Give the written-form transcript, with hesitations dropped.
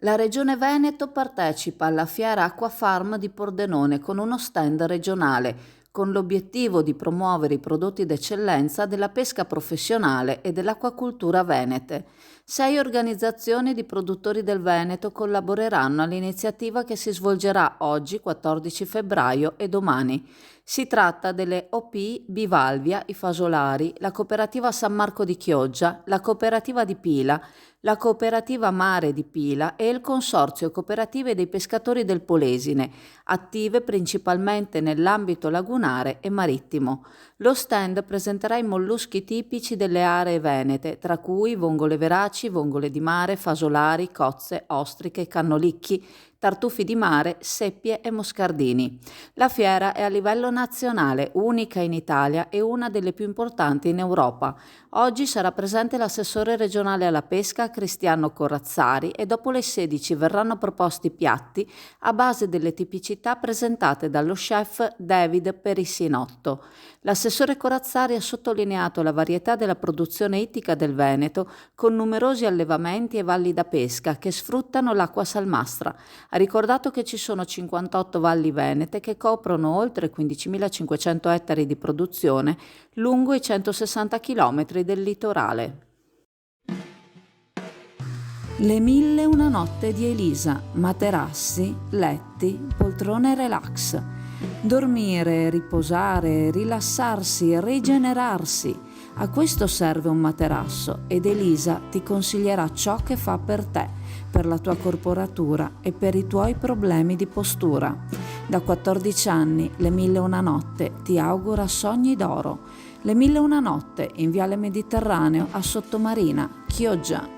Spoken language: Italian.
La Regione Veneto partecipa alla Fiera Acquafarm di Pordenone con uno stand regionale, con l'obiettivo di promuovere i prodotti d'eccellenza della pesca professionale e dell'acquacultura venete. 6 organizzazioni di produttori del Veneto collaboreranno all'iniziativa che si svolgerà oggi, 14 febbraio, e domani. Si tratta delle OP Bivalvia, i Fasolari, la Cooperativa San Marco di Chioggia, la Cooperativa di Pila, la Cooperativa Mare di Pila e il Consorzio Cooperative dei Pescatori del Polesine, attive principalmente nell'ambito lagunare e marittimo. Lo stand presenterà i molluschi tipici delle aree venete, tra cui vongole veraci, vongole di mare, fasolari, cozze, ostriche, cannolicchi, tartufi di mare, seppie e moscardini. La fiera è a livello nazionale, unica in Italia e una delle più importanti in Europa. Oggi sarà presente l'assessore regionale alla pesca Cristiano Corazzari e dopo le 16 verranno proposti piatti a base delle tipicità presentate dallo chef David Perissinotto. L'assessore Corazzari ha sottolineato la varietà della produzione ittica del Veneto con numerosi allevamenti e valli da pesca che sfruttano l'acqua salmastra. Ha ricordato che ci sono 58 valli venete che coprono oltre 15.500 ettari di produzione lungo i 160 chilometri del litorale. Le 1001 notte di Elisa, materassi, letti, poltrone relax. Dormire, riposare, rilassarsi, rigenerarsi. A questo serve un materasso ed Elisa ti consiglierà ciò che fa per te, per la tua corporatura e per i tuoi problemi di postura. Da 14 anni Le 1001 notte ti augura sogni d'oro. Le 1001 notte in Viale Mediterraneo a Sottomarina, Chioggia.